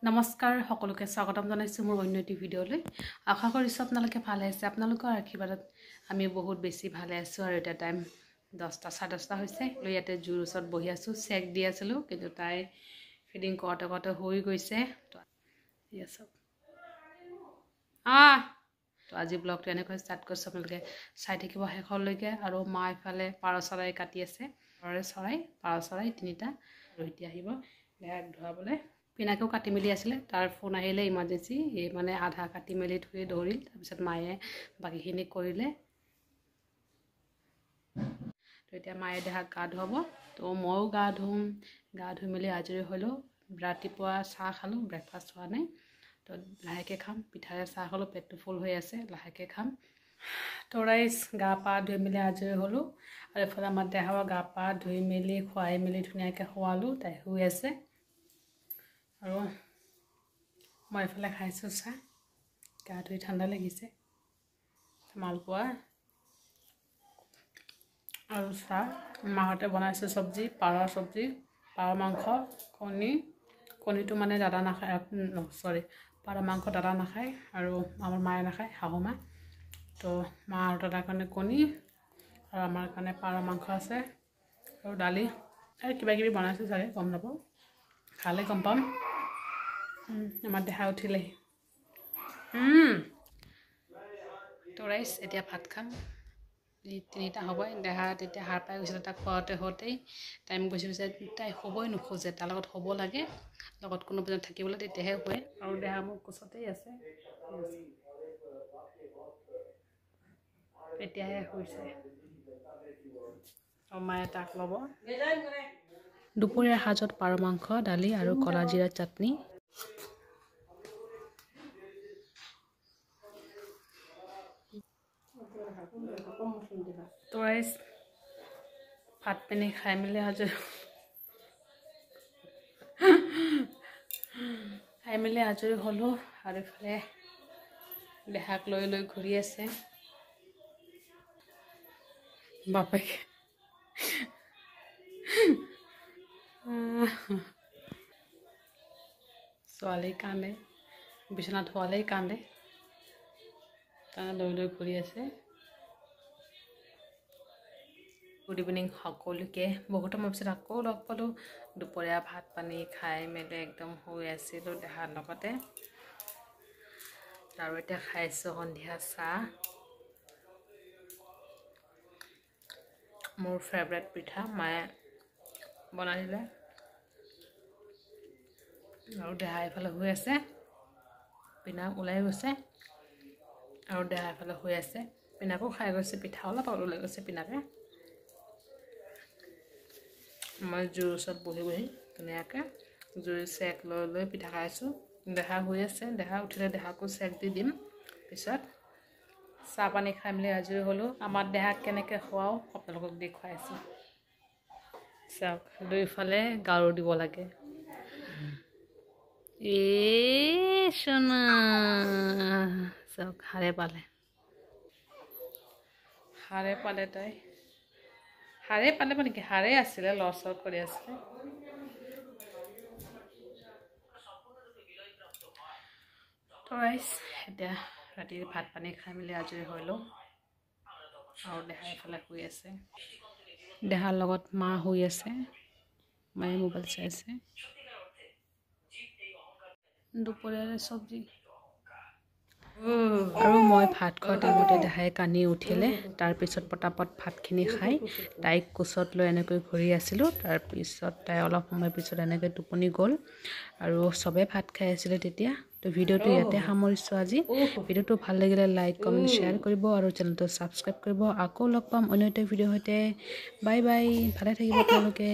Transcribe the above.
নমস্কাৰ সকলোকে স্বাগতম জনাইছো মোৰ অন্য এটি ভিডিঅ'লৈ আশা কৰিছো আপোনালোকে ভালে আছে আপোনালোকৰ আশীৰ্বাদত আমি বহুত বেছি ভালে আছো আৰু এটা টাইম 10টা 10:30 হৈছে লৈ ইয়াতে জুৰ ওচৰত বহি আছো চেক দি আছিলো কিন্তু তাই ফিডিং কৰতে হৈ গৈছে তো আজি ব্লগটো এনেকৈ ষ্টাৰ্ট কৰিছো আপোনালোকে চাই থাকিব শেষলৈকে আৰু মা ইফালে পাৰ চৰাই কাটি আছে পাৰ চৰাই তিনিটা আৰু এতিয়া আহিব বেগ ধুৱাবলৈ পিনাকেও কাটি মেলি আছিলে তাৰ ফোন আহিলে ইমাৰ্জেন্সি এই মানে আধা কাটি মেলি থৈ দৌৰিল তাৰপিছত মায়ে বাকিখিনি কৰিলে তো এতিয়া মায়ে দেহাক গা ধুৱাব তো ময়ো গা ধুই মেলি আজৰি হ'লো ৰাতিপুৱা চাহ খালোঁ ব্ৰেকফাষ্ট হোৱা নাই তো লাহেকে খাম পিঠাৰে চাহ খালোঁ পেটটো ফুল হৈ আছে লাহেকে খাম তো ৰাইজ গা পা ধুই মেলি আজৰি হ'লো আৰু এফালে আমাৰ দেহাও গা পা ধুই মেলি খুৱাই মেলি ধুনীয়াকৈ খোৱালোঁ তাই শুই আছে আৰু মই এফালে খাইছোঁ চাহ গা ধুই ঠাণ্ডা লাগিছে মালপোৱা আৰু চাহ মাহঁতে বনাইছে চব্জি পাৰ মাংস কণীটো মানে দাদা নাখায় পাৰ মাংস দাদা নাখায় আৰু আমাৰ মায়ে নাখায় শাহু মা তো মা আৰু দাদাৰ কাৰণে কণী আৰু আমাৰ কাৰণে পাৰ মাংস আছে আৰু দালি আৰু কিবা কিবি বনাইছে চাগে গম নাপাওঁ খালে গম পাম আমাৰ দেহা উঠিলেহি তো ৰাইজ এতিয়া ভাত খাম তিনিটা হ'বই দেহা তেতিয়া সাৰ পাই গৈছিলে তাক খোৱাতে হওঁতেই টাইম গৈছে তাই হ'বই নোখোজে তাৰ লগত হ'ব লাগে লগত কোনো পিছত থাকিবলৈ তেতিয়াহে হয় আৰু দেহা মোৰ কোচতেই আছে এতিয়াহে হৈছে আৰু মায়ে তাক ল'ব দুপৰীয়াৰ সাজত পাৰ মাংস দালি আৰু কলা জিৰা চাটনি তো ৰাইজ ভাত পানী খাই মেলি আজৰি হ'লোঁ আৰু ইফালে দেহাক লৈ ঘূৰি আছে বাপেক ছোৱালী কান্দে বিচনাত শুৱালেই কান্দে তাৰ লৈ ঘূৰি আছে গুড ইভিনিং সকলোকে বহুত সময় পিছত আকৌ লগ পালোঁ দুপৰীয়া ভাত পানী খাই মেলি একদম শুই আছিলোঁ দেহাৰ লগতে আৰু এতিয়া খাইছোঁ সন্ধিয়া চাহ মোৰ ফেভৰেট পিঠা মায়ে বনাই দিলে আৰু দেহা এফালে শুই আছে পিনাক ওলাই গৈছে আৰু দেহা এফালে শুই আছে পিনাকো খাই গৈছে পিঠা অলপ ওলাই গৈছে পিনাকে মই জুইৰ ওচৰত বহি ধুনীয়াকৈ জুইৰ চেক লৈ পিঠা খাইছোঁ দেহা শুই আছে দেহা উঠিলে দেহাকো চেক দি দিম পিছত চাহ পানী খাই মেলি আজৰি হ'লোঁ আমাৰ দেহাক কেনেকৈ খুৱাওঁ আপোনালোকক দেখুৱাইছোঁ চাওক দুইফালে গাৰু দিব লাগে সোনা চাওক হাৰে পালে তাই হাৰে পালে মানে কি হাৰে আছিলে লৰচৰ কৰি আছিলে তো ৰাইজ এতিয়া ৰাতিৰ ভাত পানী খাই মেলি আজৰি হ'লোঁ আৰু দেহা এফালে শুই আছে দেহাৰ লগত মা শুই আছে মায়ে মোবাইল চাই আছে দুপৰীয়াৰে চব্জি আৰু মই ভাত খোৱা টাইমতে দেহাই কান্দি উঠিলে তাৰপিছত পটাপট ভাতখিনি খাই তাইক কোচত লৈ এনেকৈ ঘূৰি আছিলোঁ তাৰপিছত তাই অলপ সময় পিছত এনেকৈ টোপনি গ'ল আৰু চবে ভাত খাই আছিলে তেতিয়া তো ভিডিঅ'টো ইয়াতে সামৰিছোঁ আজি ভিডিঅ'টো ভাল লাগিলে লাইক কমেণ্ট শ্বেয়াৰ কৰিব আৰু চেনেলটো ছাবস্ক্ৰাইব কৰিব আকৌ লগ পাম অন্য এটা ভিডিঅ'ৰ সৈতে বাই বাই ভালে থাকিব আপোনালোকে